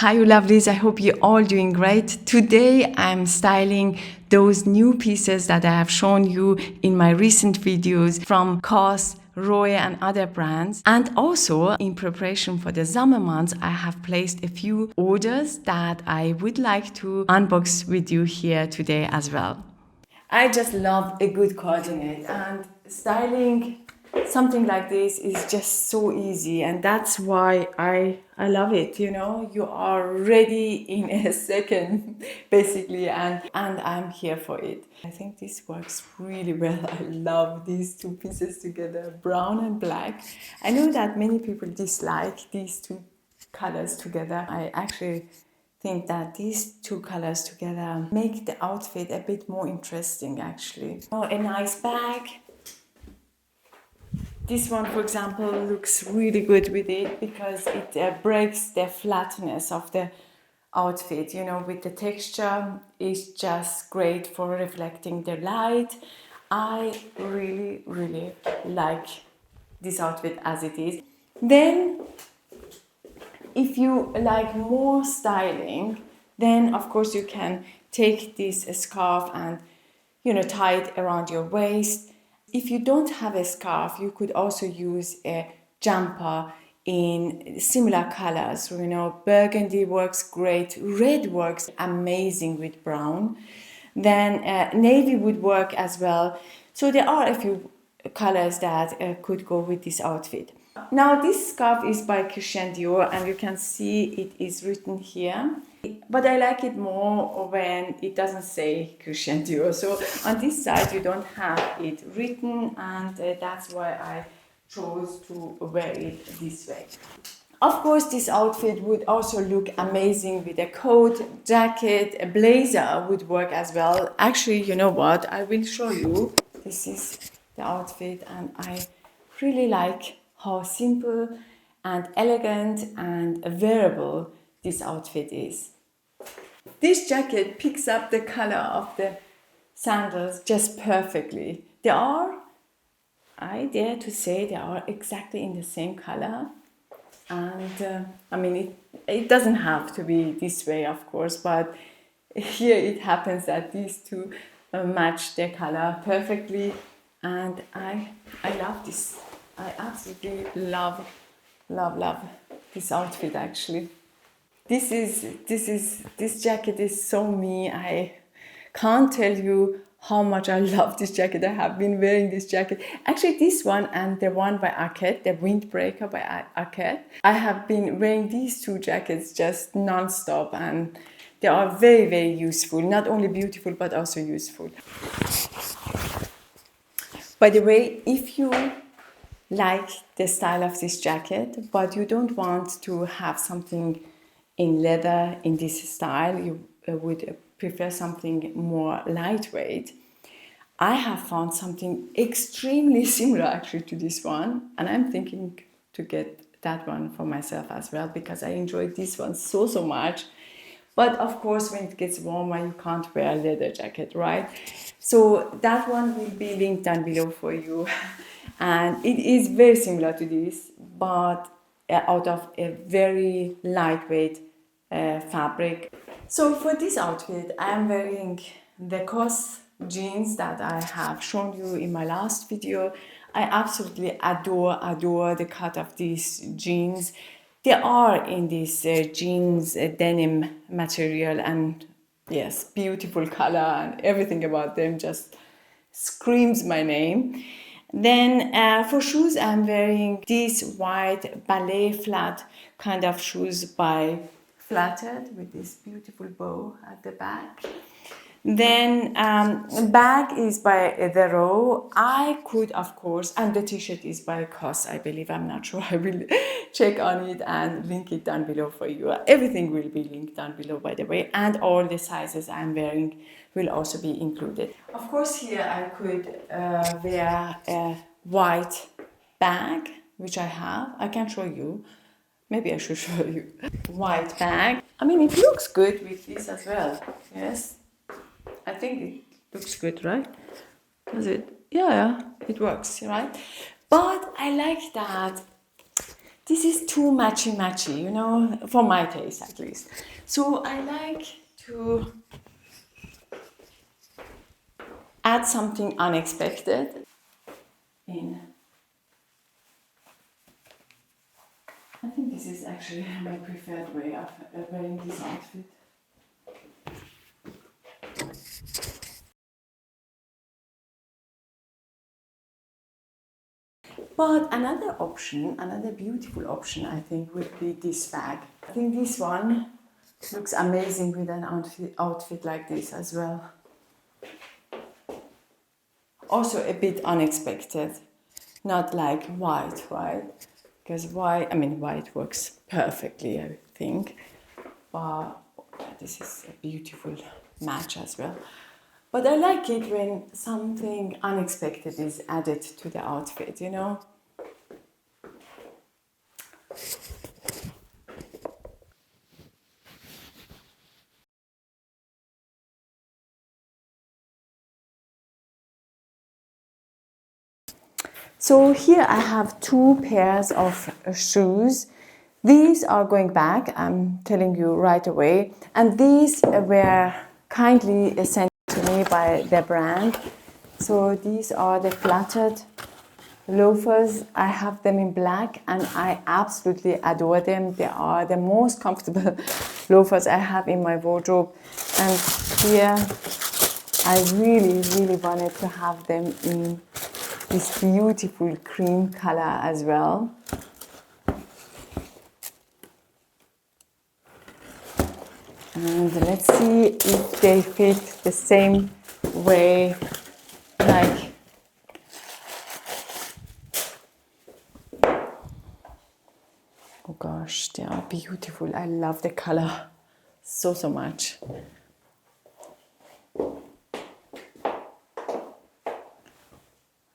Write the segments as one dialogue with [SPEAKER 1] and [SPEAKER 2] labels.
[SPEAKER 1] Hi, you lovelies. I hope you're all doing great. Today, I'm styling those new pieces that I have shown you in my recent videos from COS, ROHE and other brands. And also, in preparation for the summer months, I have placed a few orders that I would like to unbox with you here today as well. I just love a good coordinate, and styling something like this is just so easy, and that's why I love it. You know, you are ready in a second basically, and I'm here for it. I think this works really well. I love these two pieces together, brown and black. I know that many people dislike these two colors together. I actually think that these two colors together make the outfit a bit more interesting actually. Oh, a nice bag. This one, for example, looks really good with it because it breaks the flatness of the outfit, you know, with the texture. It's just great for reflecting the light. I really like this outfit as it is. Then if you like more styling, then of course you can take this scarf and, you know, tie it around your waist. If you don't have a scarf, you could also use a jumper in similar colors. You know, burgundy works great, red works amazing with brown. Then navy would work as well. So there are a few colors that could go with this outfit. Now this scarf is by Christian Dior, and you can see it is written here. But I like it more when it doesn't say Christian Dior. So on this side you don't have it written, and that's why I chose to wear it this way. Of course, this outfit would also look amazing with a coat, jacket, a blazer would work as well. Actually, you know what? I will show you. This is the outfit, and I really like how simple and elegant and wearable this outfit is. This jacket picks up the color of the sandals just perfectly. They are, I dare to say, they are exactly in the same color. And I mean, it doesn't have to be this way, of course, but here it happens that these two match their color perfectly, and I love this. I absolutely love this outfit actually. This jacket is so me. I can't tell you how much I love this jacket. I have been wearing this jacket. Actually, this one and the one by Arquette, the Windbreaker by Arquette. I have been wearing these two jackets just non-stop, and they are very useful. Not only beautiful, but also useful. By the way, if you like the style of this jacket, but you don't want to have something in leather in this style, you would prefer something more lightweight, I have found something extremely similar actually to this one, and I'm thinking to get that one for myself as well because I enjoyed this one so much. But of course, when it gets warmer, you can't wear a leather jacket, right? So that one will be linked down below for you. And it is very similar to this, but out of a very lightweight fabric. So for this outfit, I am wearing the COS jeans that I have shown you in my last video. I absolutely adore the cut of these jeans. They are in this jeans denim material, and yes, beautiful color, and everything about them just screams my name. Then for shoes, I'm wearing these white ballet flat kind of shoes by Flattered with this beautiful bow at the back. Then bag is by the ROHE. I could, of course, and the t-shirt is by COS, I believe. I'm not sure. I will check on it and link it down below for you. Everything will be linked down below, by the way, and all the sizes I'm wearing will also be included. Of course, here I could wear a white bag, which I have. I can show you. Maybe I should show you. White bag. I mean, it looks good with this as well. Yes. I think it looks good, right? Does it? Yeah, it works, right? But I like that this is too matchy, you know, for my taste at least. So I like to add something unexpected in. I think this is actually my preferred way of wearing this outfit. But another option, another beautiful option, I think, would be this bag. I think this one looks amazing with an outfit like this as well. Also a bit unexpected, not like white, right? Because white, I mean, white works perfectly, I think. But this is a beautiful match as well. But I like it when something unexpected is added to the outfit, you know? So here I have two pairs of shoes. These are going back, I'm telling you right away. And these were kindly sent to me by the brand. So these are the flattered loafers. I have them in black and I absolutely adore them. They are the most comfortable loafers I have in my wardrobe. And here I really wanted to have them in this beautiful cream color as well. And let's see if they fit the same way, like oh gosh, they are beautiful. I love the color so much.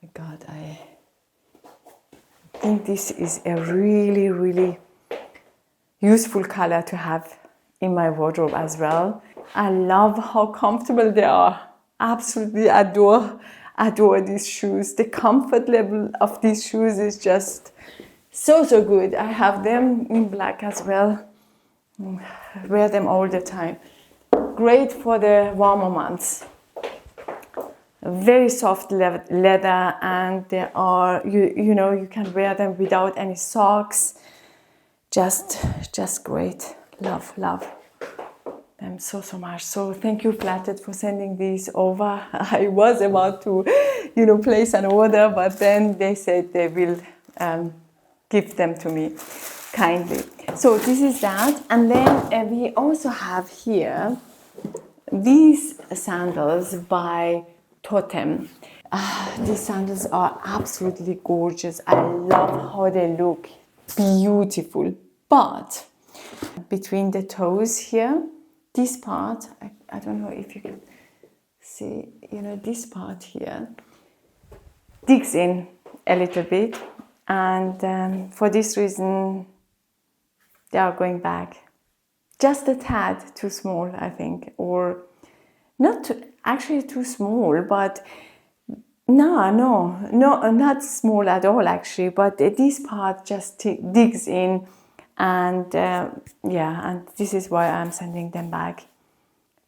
[SPEAKER 1] My God, I think this is a really useful color to have in my wardrobe as well. I love how comfortable they are. Absolutely adore these shoes. The comfort level of these shoes is just so good. I have them in black as well. Wear them all the time. Great for the warmer months. Very soft leather, and they are, you know, you can wear them without any socks. Just great. Love them so much. So thank you, Flatted, for sending these over. I was about to, you know, place an order, but then they said they will give them to me kindly. So this is that, and then we also have here these sandals by TOTEME. These sandals are absolutely gorgeous. I love how they look. Beautiful. But between the toes here, this part, I don't know if you can see, you know, this part here digs in a little bit. And for this reason, they are going back. Just a tad too small, I think, or not actually too small, but no, not small at all actually, but this part just digs in, and yeah, and this is why I'm sending them back.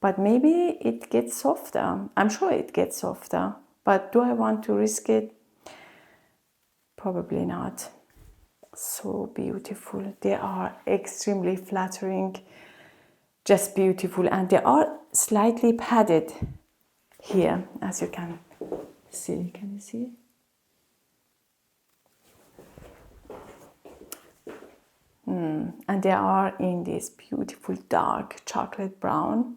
[SPEAKER 1] But maybe it gets softer. I'm sure it gets softer, but do I want to risk it? Probably not. So beautiful. They are extremely flattering, just beautiful, and they are slightly padded here, as you can see. Can you see? And they are in this beautiful dark chocolate brown.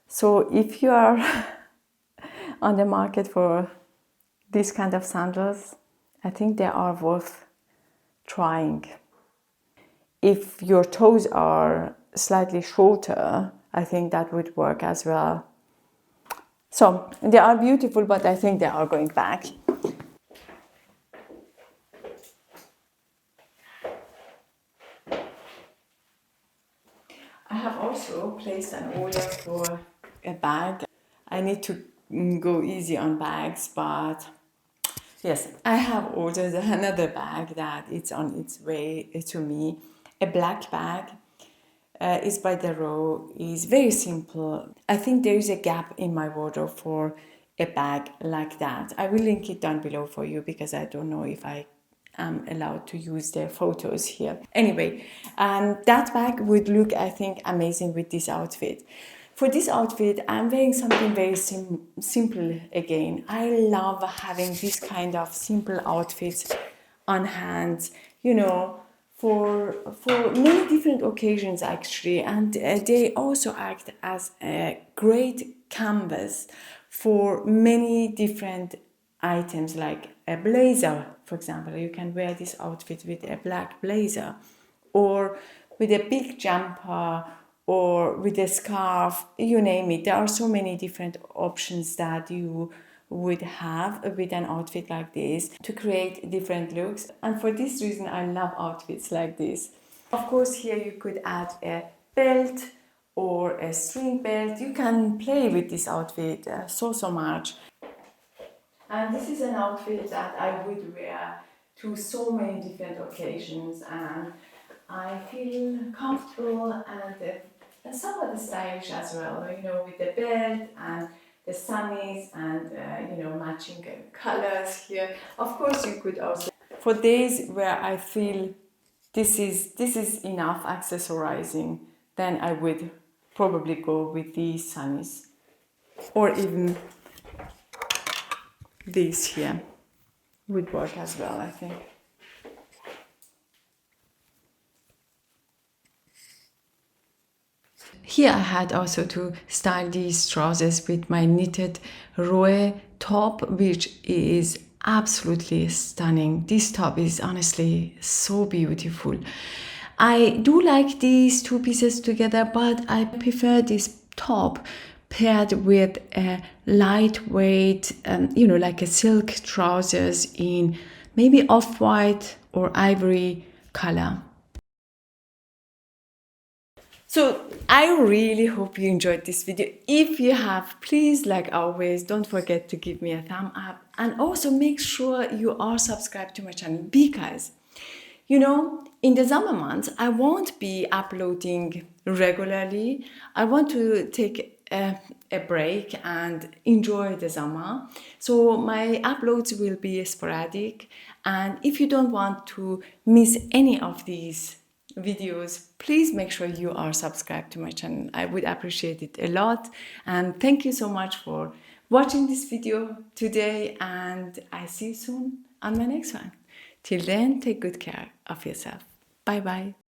[SPEAKER 1] So if you are on the market for this kind of sandals, I think they are worth trying. If your toes are slightly shorter, I think that would work as well. So they are beautiful, but I think they are going back. I have also placed an order for a bag. I need to go easy on bags, but Yes, I have ordered another bag that it's on its way to me. A black bag. Is by the ROHE. Is very simple. I think there is a gap in my wardrobe for a bag like that. I will link it down below for you because I don't know if I am allowed to use their photos here. Anyway, that bag would look, I think, amazing with this outfit. For this outfit, I'm wearing something very simple again. I love having this kind of simple outfits on hand, you know, for many different occasions actually, and they also act as a great canvas for many different items, like a blazer, for example. You can wear this outfit with a black blazer, or with a big jumper, or with a scarf, you name it. There are so many different options that you would have with an outfit like this to create different looks. And for this reason, I love outfits like this. Of course, here you could add a belt or a string belt. You can play with this outfit so much. And this is an outfit that I would wear to so many different occasions, and I feel comfortable and somewhat stylish as well, you know, with the belt and the sunnies and, you know, matching colors here. Of course, you could also, for days where I feel this is enough accessorizing, then I would probably go with these sunnies, or even these here would work as well, I think. Here I had also to style these trousers with my knitted ROHE top, which is absolutely stunning. This top is honestly so beautiful. I do like these two pieces together, but I prefer this top paired with a lightweight, you know, like a silk trousers in maybe off-white or ivory color. So I really hope you enjoyed this video. If you have, please, like always, don't forget to give me a thumb up, and also make sure you are subscribed to my channel, because, you know, in the summer months, I won't be uploading regularly. I want to take a break and enjoy the summer. So my uploads will be sporadic. And if you don't want to miss any of these videos, please make sure you are subscribed to my channel. I would appreciate it a lot. And thank you so much for watching this video today. And I see you soon on my next one. Till then, take good care of yourself. Bye bye.